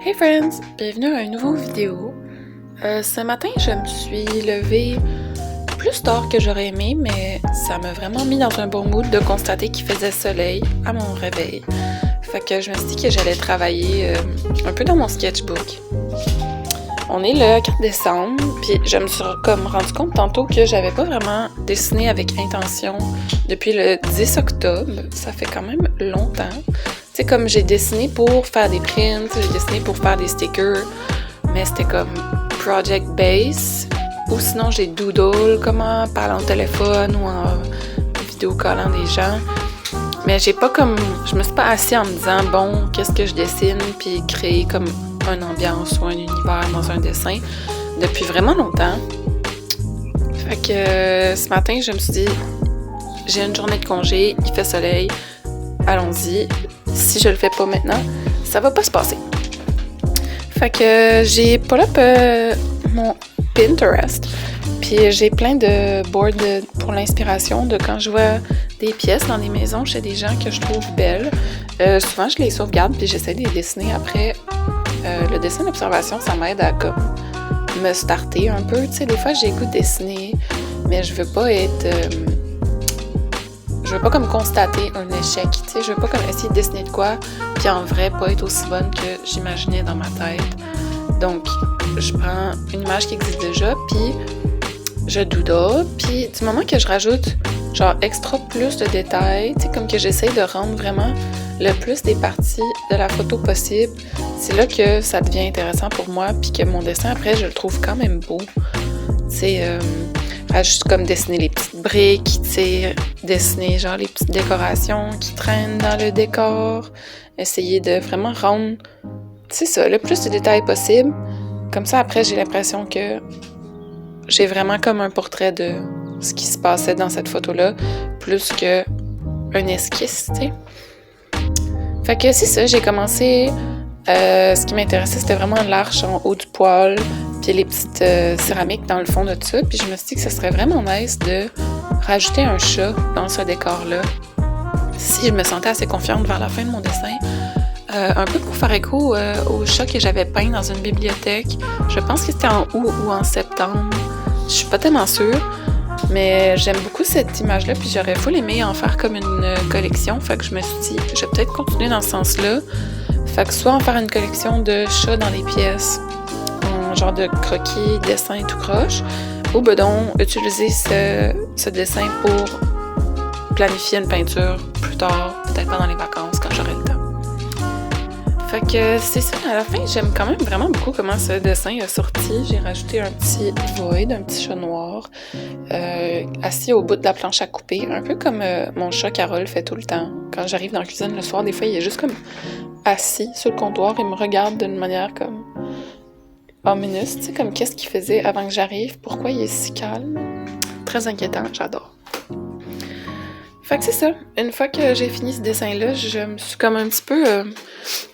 Hey friends! Bienvenue à une nouvelle vidéo. Ce matin, je me suis levée plus tard que j'aurais aimé, mais ça m'a vraiment mis dans un bon mood de constater qu'il faisait soleil à mon réveil. Fait que je me suis dit que j'allais travailler un peu dans mon sketchbook. On est le 4 décembre, puis je me suis rendu compte tantôt que j'avais pas vraiment dessiné avec intention depuis le 10 octobre. Ça fait quand même longtemps. Tu sais, comme j'ai dessiné pour faire des prints, j'ai dessiné pour faire des stickers, mais c'était comme project base. Ou sinon, j'ai doodle, comme en parlant au téléphone ou en vidéo callant des gens. Mais je me suis pas assise en me disant, bon, qu'est-ce que je dessine, puis créer comme une ambiance ou un univers dans un dessin depuis vraiment longtemps. Fait que ce matin, je me suis dit, j'ai une journée de congé, il fait soleil, allons-y. Si je le fais pas maintenant, ça va pas se passer. Fait que j'ai pull up mon Pinterest, puis j'ai plein de boards pour l'inspiration de quand je vois des pièces dans des maisons chez des gens que je trouve belles. Souvent, je les sauvegarde puis j'essaie de les dessiner après. Le dessin d'observation, ça m'aide à comme me starter un peu. Tu sais, des fois, j'ai le goût de dessiner, mais je veux pas comme constater un échec, tu sais, je veux pas comme essayer de dessiner de quoi, puis en vrai, pas être aussi bonne que j'imaginais dans ma tête. Donc, je prends une image qui existe déjà, puis je doodle, puis du moment que je rajoute genre extra plus de détails, tu sais, comme que j'essaie de rendre vraiment le plus des parties de la photo possible, c'est là que ça devient intéressant pour moi, puis que mon dessin, après, je le trouve quand même beau. Tu sais, juste comme dessiner les petites briques, tu sais, dessiner genre les petites décorations qui traînent dans le décor, essayer de vraiment rendre, c'est ça, le plus de détails possible. Comme ça, après, j'ai l'impression que j'ai vraiment comme un portrait de ce qui se passait dans cette photo-là, plus que un esquisse, tu sais. Fait que c'est ça, j'ai commencé, ce qui m'intéressait, c'était vraiment l'arche en haut du poêle, puis les petites céramiques dans le fond de ça, puis je me suis dit que ce serait vraiment nice de rajouter un chat dans ce décor-là, si je me sentais assez confiante vers la fin de mon dessin. Un peu pour faire écho au chat que j'avais peint dans une bibliothèque. Je pense que c'était en août ou en septembre. Je suis pas tellement sûre, mais j'aime beaucoup cette image-là, puis j'aurais full aimé en faire comme une collection. Fait que je me suis dit, je vais peut-être continuer dans ce sens-là. Fait que soit en faire une collection de chats dans les pièces, un genre de croquis, dessin tout croche, ou ben donc utiliser ce dessin pour planifier une peinture plus tard, peut-être pendant les vacances quand j'aurai le temps. Fait que c'est ça, à la fin, j'aime quand même vraiment beaucoup comment ce dessin a sorti. J'ai rajouté un petit void, un petit chat noir, assis au bout de la planche à couper, un peu comme mon chat Carole fait tout le temps. Quand j'arrive dans la cuisine le soir, des fois, il est juste comme assis sur le comptoir et me regarde d'une manière comme omineuse, tu sais, comme qu'est-ce qu'il faisait avant que j'arrive, pourquoi il est si calme. Très inquiétant, j'adore. Fait que c'est ça, une fois que j'ai fini ce dessin-là, je me suis comme un petit peu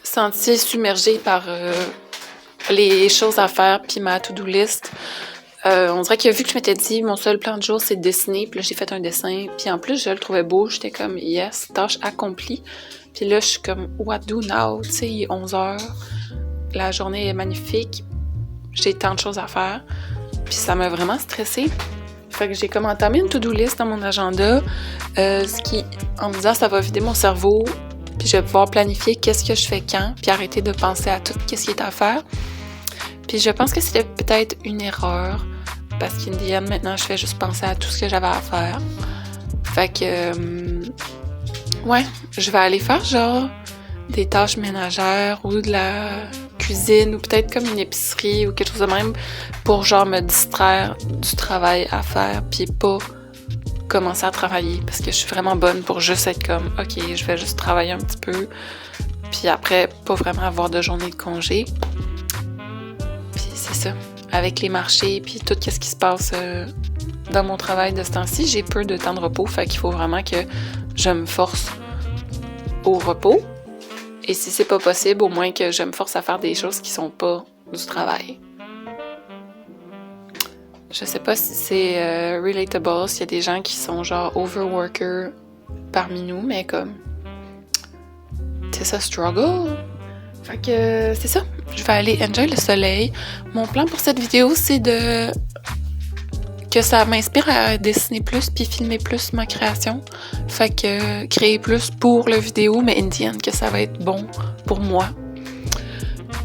sentie submergée par les choses à faire puis ma to-do list. On dirait que vu que je m'étais dit mon seul plan de jour c'est de dessiner, puis là j'ai fait un dessin, puis en plus je le trouvais beau, j'étais comme yes, tâche accomplie. Puis là je suis comme what do now, tu sais, il est 11h, la journée est magnifique, j'ai tant de choses à faire, puis ça m'a vraiment stressée. Fait que j'ai comme entamé une to-do list dans mon agenda, en me disant ça va vider mon cerveau, puis je vais pouvoir planifier qu'est-ce que je fais quand, puis arrêter de penser à tout qu'est-ce qui est à faire. Puis je pense que c'était peut-être une erreur, parce qu'in the end, maintenant, je fais juste penser à tout ce que j'avais à faire. Fait que, ouais, je vais aller faire genre des tâches ménagères ou de la cuisine ou peut-être comme une épicerie ou quelque chose de même pour genre me distraire du travail à faire puis pas commencer à travailler parce que je suis vraiment bonne pour juste être comme ok, je vais juste travailler un petit peu puis après pas vraiment avoir de journée de congé. Puis c'est ça, avec les marchés puis tout ce qui se passe dans mon travail de ce temps-ci, j'ai peu de temps de repos, fait qu'il faut vraiment que je me force au repos. Et si c'est pas possible, au moins que je me force à faire des choses qui sont pas du travail. Je sais pas si c'est relatable, s'il y a des gens qui sont genre overworkers parmi nous, mais comme c'est ça struggle. Fait que c'est ça. Je vais aller enjoy le soleil. Mon plan pour cette vidéo, c'est que ça m'inspire à dessiner plus puis filmer plus ma création. Fait que créer plus pour la vidéo, mais in the end, que ça va être bon pour moi.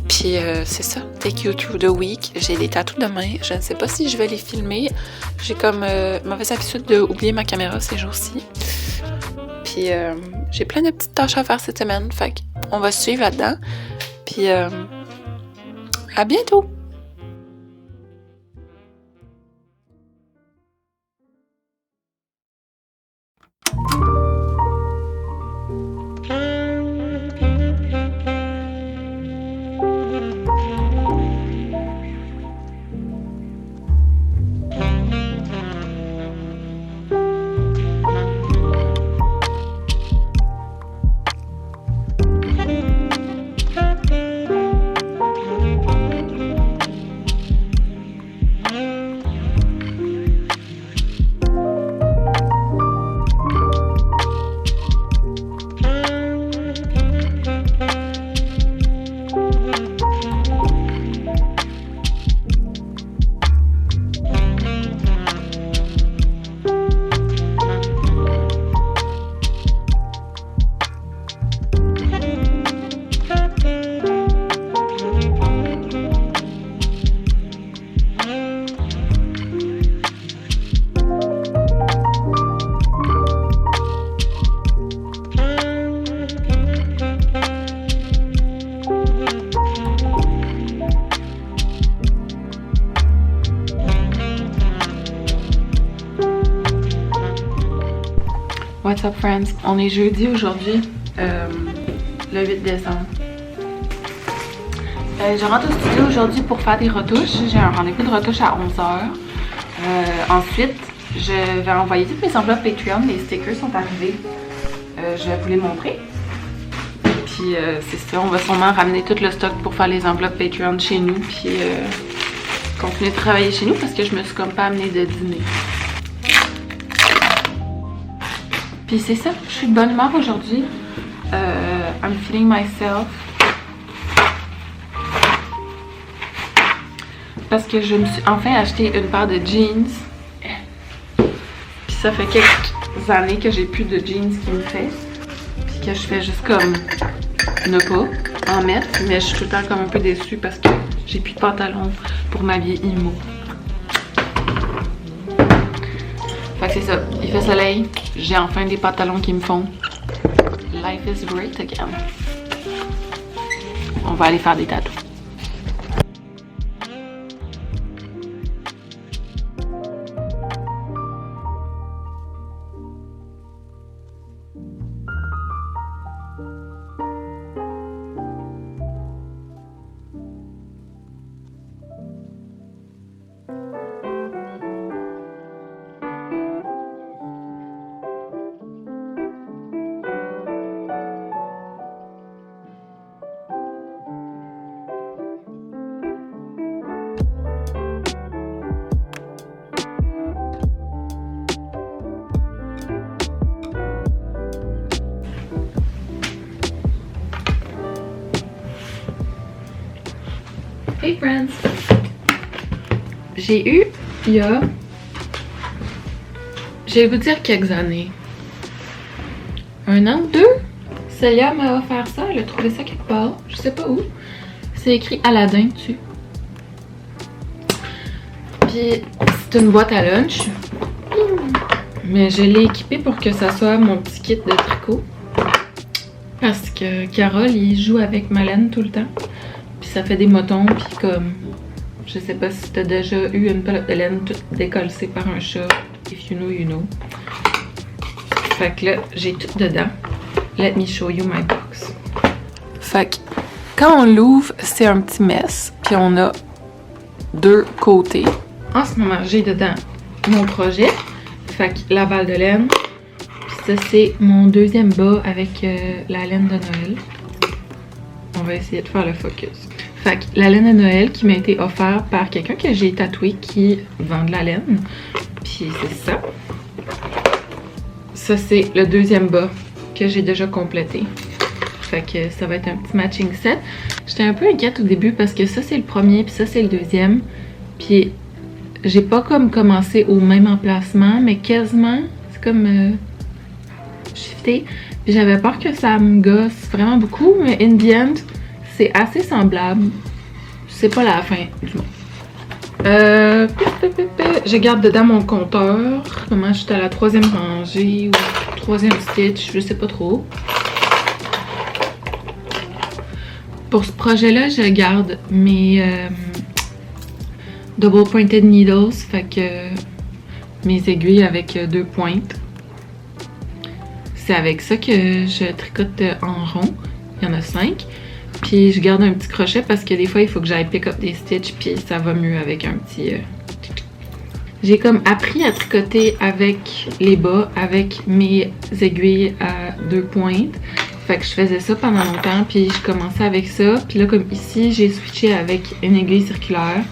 Puis c'est ça, take you through the week. J'ai des tatous demain, je ne sais pas si je vais les filmer. J'ai comme mauvaise habitude d'oublier ma caméra ces jours-ci. Puis j'ai plein de petites tâches à faire cette semaine, fait qu'on va suivre là-dedans. Puis à bientôt! What's up friends? On est jeudi aujourd'hui, le 8 décembre. Je rentre au studio aujourd'hui pour faire des retouches. J'ai un rendez-vous de retouche à 11h. Ensuite, je vais envoyer toutes mes enveloppes Patreon. Les stickers sont arrivés. Je vais vous les montrer. Puis c'est ça, on va sûrement ramener tout le stock pour faire les enveloppes Patreon chez nous. Puis continuer de travailler chez nous parce que je me suis comme pas amenée de dîner. Puis c'est ça, je suis de bonne humeur aujourd'hui. I'm feeling myself. Parce que je me suis enfin acheté une paire de jeans. Puis ça fait quelques années que j'ai plus de jeans qui me fait. Puis que je fais juste comme ne pas en mettre. Mais je suis tout le temps comme un peu déçue parce que j'ai plus de pantalon pour m'habiller emo. Fait que c'est ça, il fait soleil, j'ai enfin des pantalons qui me font. Life is great again. On va aller faire des tatous. Hey friends! J'ai eu, il y a, je vais vous dire quelques années, 1 an ou 2, Célia m'a offert ça, elle a trouvé ça quelque part, je sais pas où. C'est écrit Aladdin dessus. Puis c'est une boîte à lunch, mais je l'ai équipée pour que ça soit mon petit kit de tricot. Parce que Carole, il joue avec ma laine tout le temps. Puis ça fait des motons, puis comme... Je sais pas si t'as déjà eu une pelote de laine toute décollée par un chat. If you know, you know. Fait que là, j'ai tout dedans. Let me show you my box. Fait que quand on l'ouvre, c'est un petit mess. Puis on a 2 côtés. En ce moment, j'ai dedans mon projet. Fait que la balle de laine. Puis ça, c'est mon 2e bas avec la laine de Noël. On va essayer de faire le focus. Fait que la laine de Noël qui m'a été offerte par quelqu'un que j'ai tatoué qui vend de la laine. Puis c'est ça. Ça, c'est le 2e bas que j'ai déjà complété. Fait que ça va être un petit matching set. J'étais un peu inquiète au début parce que ça c'est le premier puis ça c'est le deuxième. Puis j'ai pas comme commencé au même emplacement, mais quasiment. C'est comme shifté. J'avais peur que ça me gosse vraiment beaucoup, mais in the end, c'est assez semblable. C'est pas la fin du monde. Je garde dedans mon compteur. Comment j'étais à la 3e rangée ou 3e stitch, je sais pas trop. Pour ce projet-là, je garde mes double pointed needles, fait que mes aiguilles avec 2 pointes. C'est avec ça que je tricote en rond. Il y en a 5. Puis je garde un petit crochet parce que des fois il faut que j'aille pick up des stitches puis ça va mieux avec un petit... J'ai comme appris à tricoter avec les bas, avec mes aiguilles à 2 pointes. Fait que je faisais ça pendant longtemps puis je commençais avec ça. Puis là comme ici j'ai switché avec une aiguille circulaire.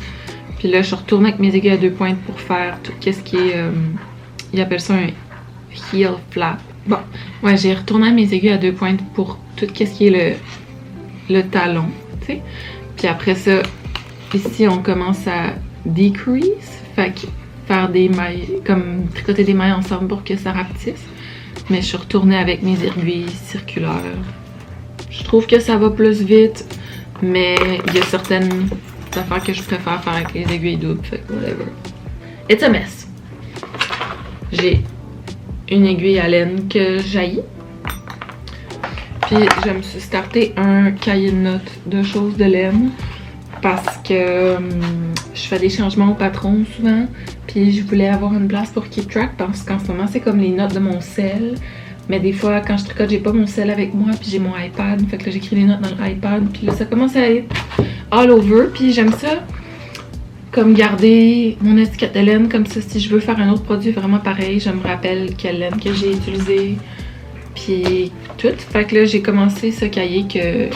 Puis là je suis retournée avec mes aiguilles à 2 pointes pour faire tout ce qui est... ils appellent ça un heel flap. Bon, ouais, j'ai retourné mes aiguilles à 2 pointes pour tout ce qui est le talon, tu sais. Puis après ça, ici, on commence à decrease, fait que faire des mailles, comme tricoter des mailles ensemble pour que ça rapetisse. Mais je suis retournée avec mes aiguilles circulaires. Je trouve que ça va plus vite, mais il y a certaines affaires que je préfère faire avec les aiguilles doubles, fait que whatever. It's a mess. J'ai une aiguille à laine que j'haïs. Puis je me suis starté un cahier de notes de choses de laine parce que je fais des changements au patron souvent. Puis je voulais avoir une place pour keep track parce qu'en ce moment c'est comme les notes de mon sel. Mais des fois quand je tricote j'ai pas mon sel avec moi puis j'ai mon iPad. Fait que là j'écris les notes dans l'iPad. Puis là ça commence à être all over. Puis j'aime ça comme garder mon étiquette de laine comme ça. Si je veux faire un autre produit vraiment pareil, je me rappelle quelle laine que j'ai utilisée. Puis tout. Fait que là, j'ai commencé ce cahier que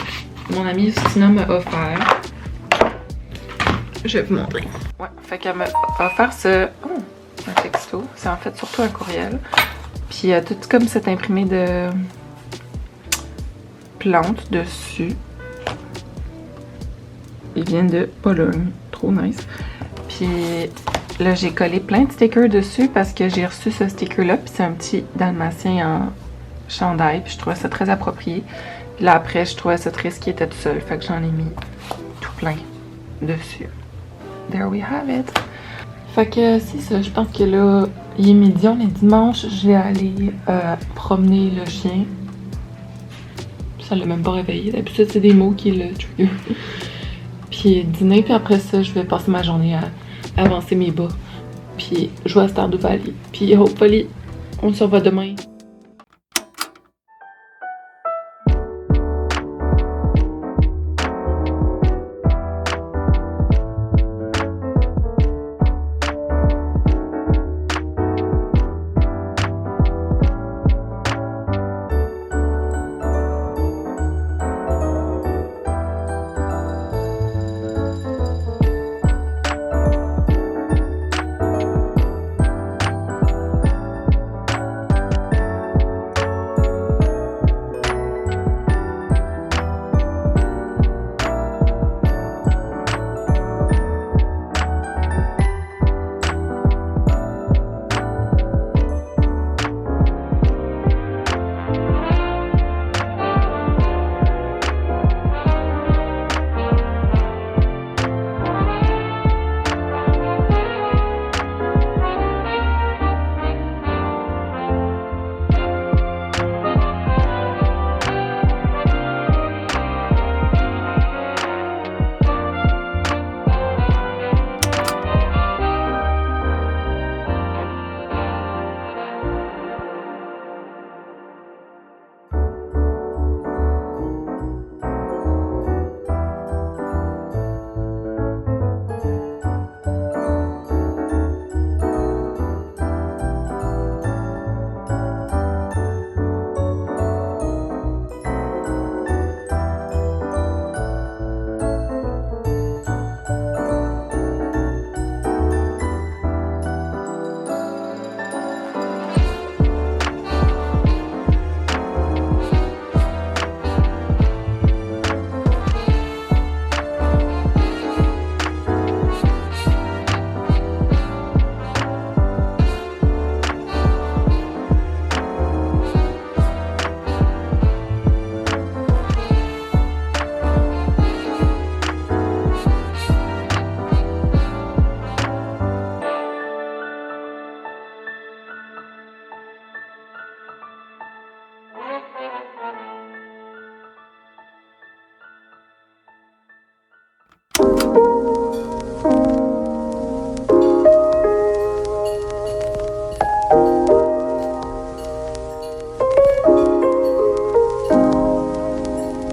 mon amie Justina m'a offert. Je vais vous montrer. Ouais, fait qu'elle m'a offert ce... Oh, un texto. C'est en fait surtout un courriel. Puis il y a tout comme cet imprimé de plantes dessus. Ils viennent de Pologne. Trop nice. Puis là, j'ai collé plein de stickers dessus parce que j'ai reçu ce sticker-là. Puis c'est un petit dalmatien en chandail. Puis je trouvais ça très approprié. Puis là, après, je trouvais ça triste qu'il était tout seul. Fait que j'en ai mis tout plein dessus. There we have it. Fait que c'est ça. Je pense que là, il est midi. On est dimanche. Je vais aller promener le chien. Ça l'a même pas réveillé. D'habitude, c'est des mots qui le trigger. Puis dîner, puis après ça, je vais passer ma journée à avancer mes bas. Puis jouer à Stardew Valley. Puis hopefully, on se revoit demain.